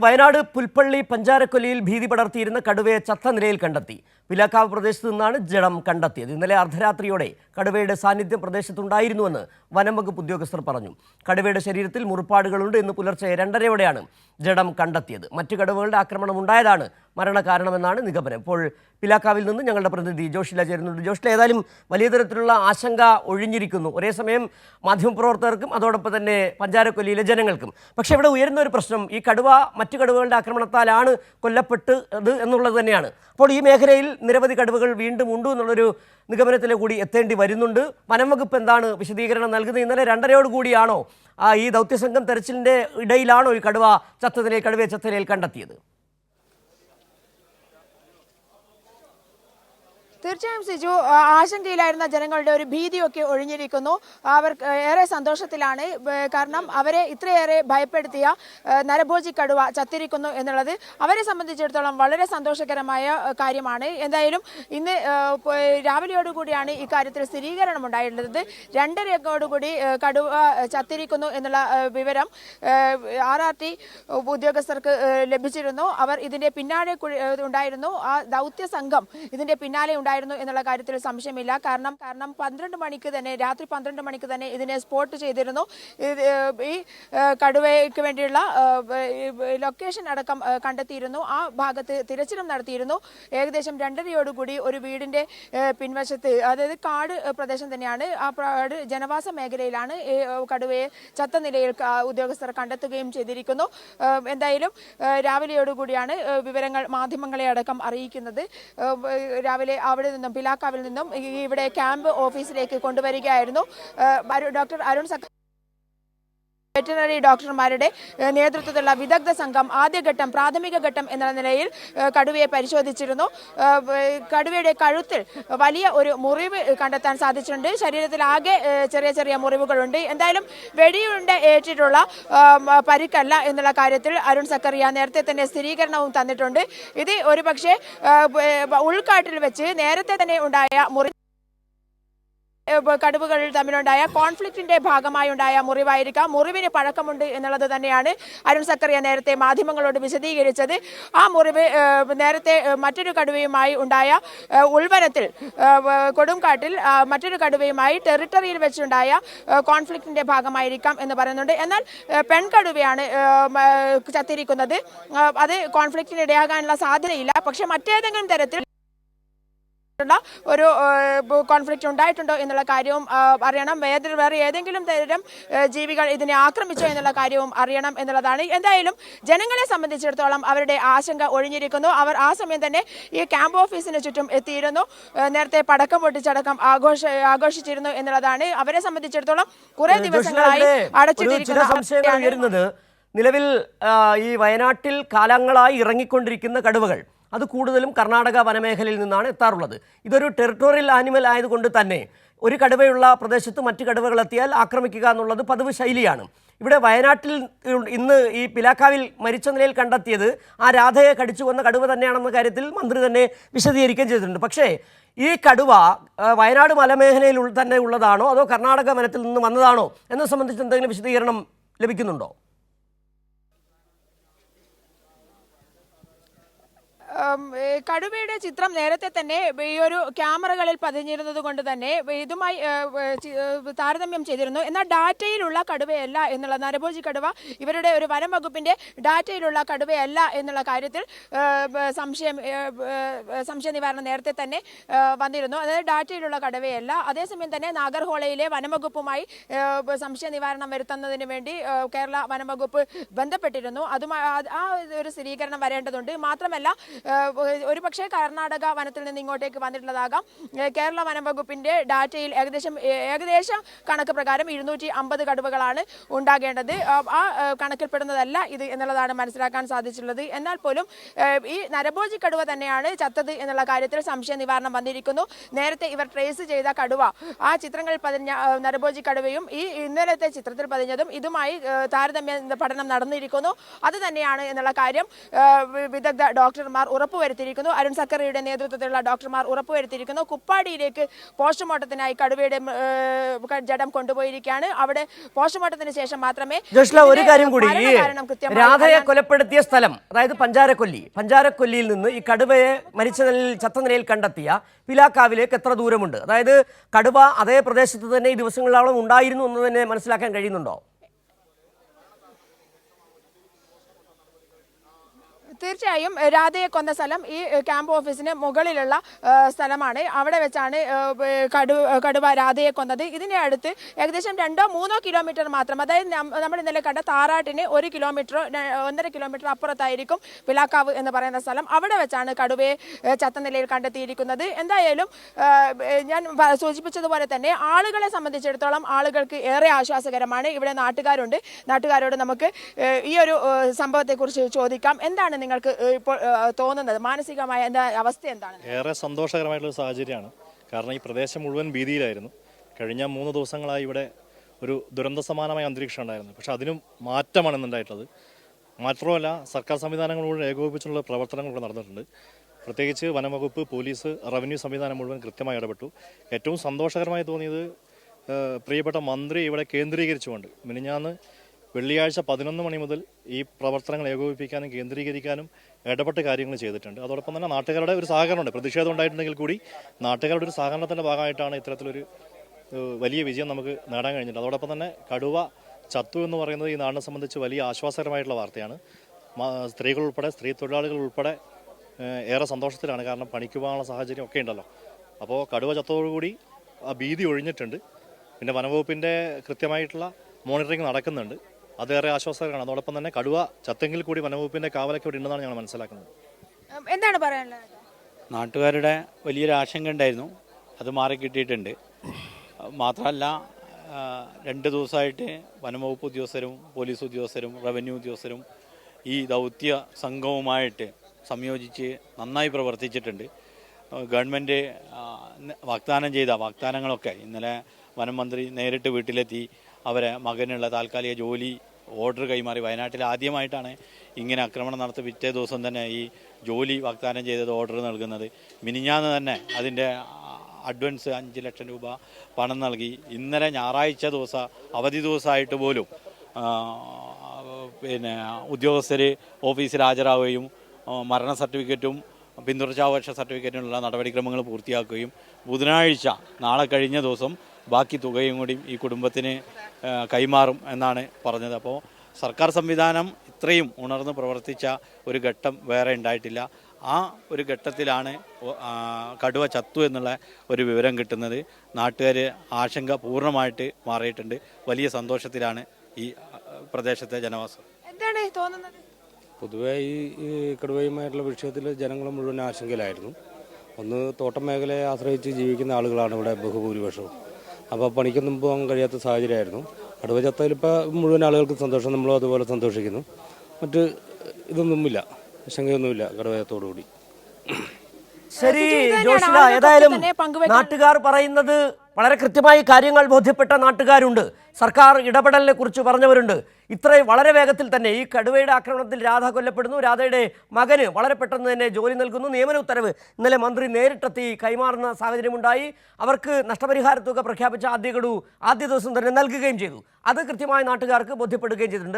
വയനാട് പുൽപ്പള്ളി പഞ്ചാരക്കൊല്ലിയിൽ ഭീതി പടർത്തിയിരുന്ന കടുവയെ ചത്ത നിലയിൽ കണ്ടെത്തി. പിലാക്കാവ് പ്രദേശത്ത് നിന്നാണ് ജഡം കണ്ടെത്തിയത്. ഇന്നലെ അർദ്ധരാത്രിയോടെ കടുവയുടെ സാന്നിധ്യം പ്രദേശത്തുണ്ടായിരുന്നുവെന്ന് വനം വകുപ്പ് ഉദ്യോഗസ്ഥർ പറഞ്ഞു. കടുവയുടെ ശരീരത്തിൽ മുറിപ്പാടുകളുണ്ട്. ഇന്ന് പുലർച്ചെ 2:30യോടെയാണ് ജഡം കണ്ടെത്തിയത്. മറ്റു കടുവകളുടെ ആക്രമണം ഉണ്ടായതാണ് മരണകാരണമെന്നാണ് നിഗമനം. ഇപ്പോൾ പിലാക്കാവിൽ നിന്ന് ഞങ്ങളുടെ പ്രതിനിധി ജോഷില ചേരുന്നുണ്ട്. ജോഷില, ഏതായാലും വലിയ തരത്തിലുള്ള ആശങ്ക ഒഴിഞ്ഞിരിക്കുന്നു, ഒരേ സമയം മാധ്യമപ്രവർത്തകർക്കും അതോടൊപ്പം തന്നെ പഞ്ചാരക്കൊല്ലിയിലെ ജനങ്ങൾക്കും. പക്ഷേ ഇവിടെ ഉയരുന്ന ഒരു പ്രശ്നം, ഈ കടുവ മറ്റു കടുവകളുടെ ആക്രമണത്താലാണ് കൊല്ലപ്പെട്ടത് എന്നുള്ളത് തന്നെയാണ്. അപ്പോൾ ഈ മേഖലയിൽ നിരവധി കടുവകൾ വീണ്ടും ഉണ്ട് എന്നുള്ളൊരു നിഗമനത്തിലെ കൂടി എത്തേണ്ടി വരുന്നുണ്ട്. വനം വകുപ്പ് എന്താണ് വിശദീകരണം നൽകുന്നത്? ഇന്നലെ 2:30 കൂടിയാണോ ഈ ദൗത്യസംഘം തെരച്ചിലിൻ്റെ ഇടയിലാണോ ഈ കടുവയെ ചത്തനിലയിൽ കണ്ടെത്തിയത്? തീർച്ചയായും സിജു, ആശങ്കയിലായിരുന്ന ജനങ്ങളുടെ ഒരു ഭീതിയൊക്കെ ഒഴിഞ്ഞിരിക്കുന്നു. അവർ ഏറെ സന്തോഷത്തിലാണ്. കാരണം അവരെ ഇത്രയേറെ ഭയപ്പെടുത്തിയ നരഭോജി കടുവ ചത്തിരിക്കുന്നു എന്നുള്ളത് അവരെ സംബന്ധിച്ചിടത്തോളം വളരെ സന്തോഷകരമായ കാര്യമാണ്. എന്തായാലും ഇന്ന് രാവിലെയോടുകൂടിയാണ് ഇക്കാര്യത്തിൽ സ്ഥിരീകരണം ഉണ്ടായിട്ടുള്ളത്. 2:30 കടുവ ചത്തിരിക്കുന്നു എന്നുള്ള വിവരം RRT ഉദ്യോഗസ്ഥർക്ക് ലഭിച്ചിരുന്നു. അവർ ഇതിന്റെ പിന്നാലെ ഉണ്ടായിരുന്നു. ആ ദൗത്യ സംഘം ഇതിന്റെ പിന്നാലെ എന്നുള്ള കാര്യത്തിൽ സംശയമില്ല. കാരണം 12 മണിക്ക് തന്നെ, രാത്രി 12 മണിക്ക് തന്നെ ഇതിനെ സ്പോട്ട് ചെയ്തിരുന്നു. ഈ കടുവയ്ക്ക് വേണ്ടിയുള്ള ലൊക്കേഷൻ അടക്കം കണ്ടെത്തിയിരുന്നു. ആ ഭാഗത്ത് തിരച്ചിലും നടത്തിയിരുന്നു. ഏകദേശം 2:30 ഒരു വീടിന്റെ പിൻവശത്ത്, അതായത് കാട് പ്രദേശം തന്നെയാണ്, ആ ജനവാസ മേഖലയിലാണ് കടുവയെ ചത്ത നിലയിൽ ഉദ്യോഗസ്ഥർ കണ്ടെത്തുകയും ചെയ്തിരിക്കുന്നു. എന്തായാലും രാവിലെയോടുകൂടിയാണ് വിവരങ്ങൾ മാധ്യമങ്ങളെ അടക്കം അറിയിക്കുന്നത്. രാവിലെ അവിടെ നിന്നും, പിലാക്കാവിൽ നിന്നും ഇവിടെ ക്യാമ്പ് ഓഫീസിലേക്ക് കൊണ്ടുവരികയായിരുന്നു. ഡോക്ടർ അരുൺ വെറ്ററിനറി ഡോക്ടർമാരുടെ നേതൃത്വത്തിലുള്ള വിദഗ്ധ സംഘം ആദ്യഘട്ടം, പ്രാഥമിക ഘട്ടം എന്ന നിലയിൽ കടുവയെ പരിശോധിച്ചിരുന്നു. കടുവയുടെ കഴുത്തിൽ വലിയ ഒരു മുറിവ് കണ്ടെത്താൻ സാധിച്ചിട്ടുണ്ട്. ശരീരത്തിൽ ആകെ ചെറിയ ചെറിയ മുറിവുകളുണ്ട്. എന്തായാലും വെടിയുണ്ട ഏറ്റിട്ടുള്ള പരിക്കല്ല എന്നുള്ള കാര്യത്തിൽ അരുൺ സക്കറിയ നേരത്തെ തന്നെ സ്ഥിരീകരണവും തന്നിട്ടുണ്ട്. ഇത് ഒരുപക്ഷെ ഉൾക്കാട്ടിൽ വെച്ച് നേരത്തെ തന്നെ ഉണ്ടായ കടുവകൾ തമ്മിലുണ്ടായ കോൺഫ്ലിക്റ്റിന്റെ ഭാഗമായി ഉണ്ടായ മുറിവായിരിക്കാം. മുറിവിന് പഴക്കമുണ്ട് എന്നുള്ളത് തന്നെയാണ് അരുൺ സക്കറിയ നേരത്തെ മാധ്യമങ്ങളോട് വിശദീകരിച്ചത്. ആ മുറിവ് നേരത്തെ മറ്റൊരു കടുവയുമായി ഉണ്ടായ ഉൾവനത്തിൽ, കൊടുംകാട്ടിൽ മറ്റൊരു കടുവയുമായി ടെറിട്ടറിയിൽ വെച്ചുണ്ടായ കോൺഫ്ലിക്റ്റിന്റെ ഭാഗമായിരിക്കാം എന്ന് പറയുന്നുണ്ട്. എന്നാൽ പെൺകടുവയാണ് ചത്തിരിക്കുന്നത്. അത് കോൺഫ്ലിക്റ്റിന് ഇടയാകാനുള്ള സാധ്യതയില്ല. പക്ഷെ മറ്റേതെങ്കിലും തരത്തിൽ ഒരു കോൺഫ്ലിക്റ്റ് ഉണ്ടായിട്ടുണ്ടോ എന്നുള്ള കാര്യവും അറിയണം. വേറെ ഏതെങ്കിലും തരം ജീവികൾ ഇതിനെ ആക്രമിച്ചോ എന്നുള്ള കാര്യവും അറിയണം എന്നുള്ളതാണ്. എന്തായാലും ജനങ്ങളെ സംബന്ധിച്ചിടത്തോളം അവരുടെ ആശങ്ക ഒഴിഞ്ഞിരിക്കുന്നു. അവർ ആ സമയം തന്നെ ഈ ക്യാമ്പ് ഓഫീസിന് ചുറ്റും എത്തിയിരുന്നു. നേരത്തെ പടക്കം പൊട്ടിച്ചടക്കം ആഘോഷിച്ചിരുന്നു എന്നുള്ളതാണ്. അവരെ സംബന്ധിച്ചിടത്തോളം കുറെ ദിവസങ്ങളായി അടച്ചിട്ടിരിക്കുന്നത്. നിലവിൽ ഈ വയനാട്ടിൽ കാലങ്ങളായി ഇറങ്ങിക്കൊണ്ടിരിക്കുന്ന കടുവകൾ അത് കൂടുതലും കർണാടക വനമേഖലയിൽ നിന്നാണ് എത്താറുള്ളത്. ഇതൊരു ടെറിട്ടോറിയൽ ആനിമൽ ആയതുകൊണ്ട് തന്നെ ഒരു കടുവയുള്ള പ്രദേശത്ത് മറ്റു കടുവകൾ എത്തിയാൽ ആക്രമിക്കുക എന്നുള്ളത് പതിവ് ശൈലിയാണ്. ഇവിടെ വയനാട്ടിൽ ഇന്ന് ഈ പിലാക്കാവിൽ മരിച്ച നിലയിൽ കണ്ടെത്തിയത് ആ രാധയെ കടിച്ചു കൊന്ന കടുവ തന്നെയാണെന്ന കാര്യത്തിൽ മന്ത്രി തന്നെ വിശദീകരിക്കുകയും ചെയ്തിട്ടുണ്ട്. പക്ഷേ ഈ കടുവ വയനാട് മലമേഖലയിൽ തന്നെ ഉള്ളതാണോ അതോ കർണാടക വനത്തിൽ നിന്ന് വന്നതാണോ എന്നത് സംബന്ധിച്ച് എന്തെങ്കിലും വിശദീകരണം ലഭിക്കുന്നുണ്ടോ? കടുവയുടെ ചിത്രം നേരത്തെ തന്നെ ഈ ഒരു ക്യാമറകളിൽ പതിഞ്ഞിരുന്നത് കൊണ്ട് തന്നെ ഇതുമായി താരതമ്യം ചെയ്തിരുന്നു. എന്നാൽ ഡാറ്റയിലുള്ള കടുവയല്ല എന്നുള്ള, നരഭോജി കടുവ ഇവരുടെ ഒരു വനം വകുപ്പിന്റെ ഡാറ്റയിലുള്ള കടുവയല്ല എന്നുള്ള കാര്യത്തിൽ സംശയ നിവാരണം നേരത്തെ തന്നെ വന്നിരുന്നു. അതായത് ഡാറ്റയിലുള്ള കടുവയല്ല. അതേസമയം തന്നെ നാഗർഹോളയിലെ വനംവകുപ്പുമായി സംശയ നിവാരണം വരുത്തുന്നതിന് വേണ്ടി കേരള വനംവകുപ്പ് ബന്ധപ്പെട്ടിരുന്നു. അതുമായി ആ ഒരു സ്ഥിരീകരണം വരേണ്ടതുണ്ട്. മാത്രമല്ല ഒരുപക്ഷെ കർണാടക വനത്തിൽ നിന്ന് ഇങ്ങോട്ടേക്ക് വന്നിട്ടുള്ളതാകാം. കേരള വനം വകുപ്പിന്റെ ഡാറ്റയിൽ ഏകദേശം കണക്ക് പ്രകാരം 250 കടുവകളാണ് ഉണ്ടാകേണ്ടത്. ആ കണക്കിൽപ്പെടുന്നതല്ല ഇത് എന്നുള്ളതാണ് മനസ്സിലാക്കാൻ സാധിച്ചിട്ടുള്ളത്. എന്നാൽ പോലും ഈ നരഭോജി കടുവ തന്നെയാണ് ചത്തത് എന്നുള്ള കാര്യത്തിൽ സംശയ നിവാരണം വന്നിരിക്കുന്നു. നേരത്തെ ഇവർ ട്രേസ് ചെയ്ത കടുവ, ആ ചിത്രങ്ങളിൽ പതിഞ്ഞ നരഭോജി കടുവയും ഈ ഇന്നലത്തെ ചിത്രത്തിൽ പതിഞ്ഞതും ഇതുമായി താരതമ്യ പഠനം നടന്നിരിക്കുന്നു. അത് തന്നെയാണ് എന്നുള്ള കാര്യം വിദഗ്ധ ഡോക്ടർമാർ ഉറപ്പ് ഉറപ്പുവരുത്തിയിരിക്കുന്നു. അരുൺ സക്കറിയുടെ നേതൃത്വത്തിലുള്ള ഡോക്ടർമാർ ഉറപ്പുവരുത്തിയിരിക്കുന്നു. കുപ്പാടിയിലേക്ക് പോസ്റ്റ്മോർട്ടത്തിനായി കടുവയുടെ ജഡം കൊണ്ടുപോയിരിക്കുകയാണ്. അവിടെ പോസ്റ്റ്മോർട്ടത്തിന് ശേഷം മാത്രമേ ഒരു കാര്യം കൂടി, ഈ രാധയെ കൃത്യമായി കൊലപ്പെടുത്തിയ സ്ഥലം, അതായത് പഞ്ചാരക്കൊല്ലിയിൽ നിന്ന് ഈ കടുവയെ മരിച്ച നിലയിൽ ചത്ത നിലയിൽ കണ്ടെത്തിയ പിലാക്കാവിലേക്ക് എത്ര ദൂരമുണ്ട്? അതായത് കടുവ അതേ പ്രദേശത്ത് തന്നെ ഈ ദിവസങ്ങളിലോളം ഉണ്ടായിരുന്നു എന്ന് തന്നെ മനസ്സിലാക്കാൻ കഴിയുന്നുണ്ടോ? തീർച്ചയായും രാധയെ കൊന്ന സ്ഥലം ഈ ക്യാമ്പ് ഓഫീസിന് മുകളിലുള്ള സ്ഥലമാണ്. അവിടെ വെച്ചാണ് കടുവ രാധയെ കൊന്നത്. ഇതിന്റെ അടുത്ത് ഏകദേശം 2-3 കിലോമീറ്റർ മാത്രം, അതായത് നമ്മൾ ഇന്നലെ കണ്ട താറാട്ടിന് 1 കിലോമീറ്ററോ 1.5 കിലോമീറ്റർ അപ്പുറത്തായിരിക്കും പിലാക്കാവ് എന്ന് പറയുന്ന സ്ഥലം. അവിടെ വെച്ചാണ് കടുവയെ ചത്ത നിലയിൽ കണ്ടെത്തിയിരിക്കുന്നത്. എന്തായാലും ഞാൻ സൂചിപ്പിച്ചതുപോലെ തന്നെ ആളുകളെ സംബന്ധിച്ചിടത്തോളം ആളുകൾക്ക് ഏറെ ആശ്വാസകരമാണ്. ഇവിടെ നാട്ടുകാരോട് നമുക്ക് ഈ ഒരു സംഭവത്തെക്കുറിച്ച് ചോദിക്കാം. എന്താണ് നിങ്ങൾക്ക് ഇപ്പോൾ തോന്നുന്നത്? മാനസികമായ അവസ്ഥ എന്താണ്? ഏറെ സന്തോഷകരമായിട്ടുള്ള സാഹചര്യമാണ്. കാരണം ഈ പ്രദേശം മുഴുവൻ ഭീതിയിലായിരുന്നു. കഴിഞ്ഞ 3 ദിവസങ്ങളായി ഇവിടെ ഒരു ദുരന്ത സമാനമായ അന്തരീക്ഷം ഉണ്ടായിരുന്നു. പക്ഷെ അതിനും മാറ്റമാണ് ഇന്നുണ്ടായിട്ടുള്ളത്. മാത്രമല്ല, സർക്കാർ സംവിധാനങ്ങൾ മുഴുവൻ ഏകോപിപ്പിച്ചുള്ള പ്രവർത്തനങ്ങൾ ഇവിടെ നടന്നിട്ടുണ്ട്. പ്രത്യേകിച്ച് വനംവകുപ്പ്, പോലീസ്, റവന്യൂ സംവിധാനം മുഴുവൻ കൃത്യമായി ഇടപെട്ടു. ഏറ്റവും സന്തോഷകരമായി തോന്നിയത് പ്രിയപ്പെട്ട മന്ത്രി ഇവിടെ കേന്ദ്രീകരിച്ചുകൊണ്ട് മിനിഞ്ഞാന്ന് വെള്ളിയാഴ്ച 11 മണി മുതൽ ഈ പ്രവർത്തനങ്ങൾ ഏകോപിപ്പിക്കാനും കേന്ദ്രീകരിക്കാനും ഇടപെട്ട് കാര്യങ്ങൾ ചെയ്തിട്ടുണ്ട്. അതോടൊപ്പം തന്നെ നാട്ടുകാരുടെ ഒരു സഹകരണമുണ്ട്. പ്രതിഷേധം ഉണ്ടായിട്ടുണ്ടെങ്കിൽ കൂടി നാട്ടുകാരുടെ ഒരു സഹകരണത്തിൻ്റെ ഭാഗമായിട്ടാണ് ഇത്തരത്തിലൊരു വലിയ വിജയം നമുക്ക് നേടാൻ കഴിഞ്ഞിട്ടുണ്ട്. അതോടൊപ്പം തന്നെ കടുവ ചത്തു എന്ന് പറയുന്നത് ഈ നാടിനെ സംബന്ധിച്ച് വലിയ ആശ്വാസകരമായിട്ടുള്ള വാർത്തയാണ്. സ്ത്രീകൾ ഉൾപ്പെടെ, സ്ത്രീ തൊഴിലാളികൾ ഉൾപ്പെടെ ഏറെ സന്തോഷത്തിലാണ്. കാരണം പണിക്ക് പോകാനുള്ള സാഹചര്യം ഒക്കെ ഉണ്ടല്ലോ. അപ്പോൾ കടുവ ചത്തോടുകൂടി ആ ഭീതി ഒഴിഞ്ഞിട്ടുണ്ട്. പിന്നെ വനംവകുപ്പിൻ്റെ കൃത്യമായിട്ടുള്ള മോണിറ്ററിംഗ് നടക്കുന്നുണ്ട്. അതേറെ ആശ്വാസകരമാണ്. അതോടൊപ്പം തന്നെ കടുവ ചത്തെങ്കിൽ കൂടി വനംവകുപ്പിന്റെ കാവലൊക്കെ ഇവിടെ ഉണ്ടെന്നാണ് ഞങ്ങൾ മനസ്സിലാക്കുന്നത്. എന്താണ് പറയാനുള്ളത്? നാട്ടുകാരുടെ വലിയൊരു ആശങ്ക ഉണ്ടായിരുന്നു, അത് മാറിക്കിട്ടിയിട്ടുണ്ട്. മാത്രമല്ല, 2 ദിവസമായിട്ട് വനംവകുപ്പ് ഉദ്യോഗസ്ഥരും പോലീസ് ഉദ്യോഗസ്ഥരും റവന്യൂ ഉദ്യോഗസ്ഥരും ഈ ദൗത്യ സംഘവുമായിട്ട് സംയോജിച്ച് നന്നായി പ്രവർത്തിച്ചിട്ടുണ്ട്. ഗവൺമെൻറ് വാഗ്ദാനം ചെയ്ത വാഗ്ദാനങ്ങളൊക്കെ ഇന്നലെ വനം മന്ത്രി നേരിട്ട് വീട്ടിലെത്തി അവരെ മകനുള്ള താൽക്കാലിക ജോലി ഓർഡർ കൈമാറി. വയനാട്ടിൽ ആദ്യമായിട്ടാണ് ഇങ്ങനെ ആക്രമണം നടത്തി പിറ്റേ ദിവസം തന്നെ ഈ ജോലി വാഗ്ദാനം ചെയ്തത് ഓർഡർ നൽകുന്നത്. മിനിഞ്ഞാന്ന് തന്നെ അതിൻ്റെ അഡ്വാൻസ് 5 ലക്ഷം രൂപ പണം നൽകി. ഇന്നലെ ഞായറാഴ്ച ദിവസം അവധി ദിവസമായിട്ട് പോലും പിന്നെ ഉദ്യോഗസ്ഥർ ഓഫീസിൽ ഹാജരാവുകയും മരണ സർട്ടിഫിക്കറ്റും പിന്തുടർച്ചാവകാശ സർട്ടിഫിക്കറ്റിനുള്ള നടപടിക്രമങ്ങൾ പൂർത്തിയാക്കുകയും ബുധനാഴ്ച നാളെ കഴിഞ്ഞ ദിവസം ബാക്കി തുകയും കൂടി ഈ കുടുംബത്തിന് കൈമാറും എന്നാണ് പറഞ്ഞത്. അപ്പോൾ സർക്കാർ സംവിധാനം ഇത്രയും ഉണർന്ന് പ്രവർത്തിച്ച ഒരു ഘട്ടം വേറെ ഉണ്ടായിട്ടില്ല. ആ ഒരു ഘട്ടത്തിലാണ് കടുവ ചത്തു എന്നുള്ള ഒരു വിവരം കിട്ടുന്നത്. നാട്ടുകാർ ആശങ്ക പൂർണ്ണമായിട്ട് മാറിയിട്ടുണ്ട്. വലിയ സന്തോഷത്തിലാണ് ഈ പ്രദേശത്തെ ജനവാസം. എന്താണ് തോന്നുന്നത്? പൊതുവെ ഈ കടുവയുമായിട്ടുള്ള വിഷയത്തിൽ ജനങ്ങൾ മുഴുവൻ ആശങ്കയിലായിരുന്നു. ഒന്ന്, തോട്ടം മേഖലയെ ആശ്രയിച്ച് ജീവിക്കുന്ന ആളുകളാണ് ഇവിടെ ബഹുഭൂരിപക്ഷവും. അപ്പോൾ പണിക്കൊന്നും പോകാൻ കഴിയാത്ത സാഹചര്യമായിരുന്നു. കടുവ ചത്തയിൽ ഇപ്പോൾ മുഴുവൻ ആളുകൾക്ക് സന്തോഷം, നമ്മളും അതുപോലെ സന്തോഷിക്കുന്നു. മറ്റ് ഇതൊന്നുമില്ല, ആശങ്കയൊന്നുമില്ല കടുവയത്തോടുകൂടി. ശരി ജോഷില, ഏതായാലും നാട്ടുകാർ പറയുന്നത് വളരെ കൃത്യമായി കാര്യങ്ങൾ ബോധ്യപ്പെട്ട നാട്ടുകാരുണ്ട്. സർക്കാർ ഇടപെടലിനെ കുറിച്ച് പറഞ്ഞവരുണ്ട്. ഇത്രയും വളരെ വേഗത്തിൽ തന്നെ ഈ കടുവയുടെ ആക്രമണത്തിൽ രാധ കൊല്ലപ്പെടുന്നു. രാധയുടെ മകന് വളരെ പെട്ടെന്ന് തന്നെ ജോലി നൽകുന്നു. നിയമന ഉത്തരവ് ഇന്നലെ മന്ത്രി നേരിട്ടെത്തി കൈമാറുന്ന സാഹചര്യമുണ്ടായി. അവർക്ക് നഷ്ടപരിഹാര തുക പ്രഖ്യാപിച്ച ആദ്യ ദിവസം തന്നെ നൽകുകയും ചെയ്തു. അത് കൃത്യമായി നാട്ടുകാർക്ക് ബോധ്യപ്പെടുകയും ചെയ്തിട്ടുണ്ട്.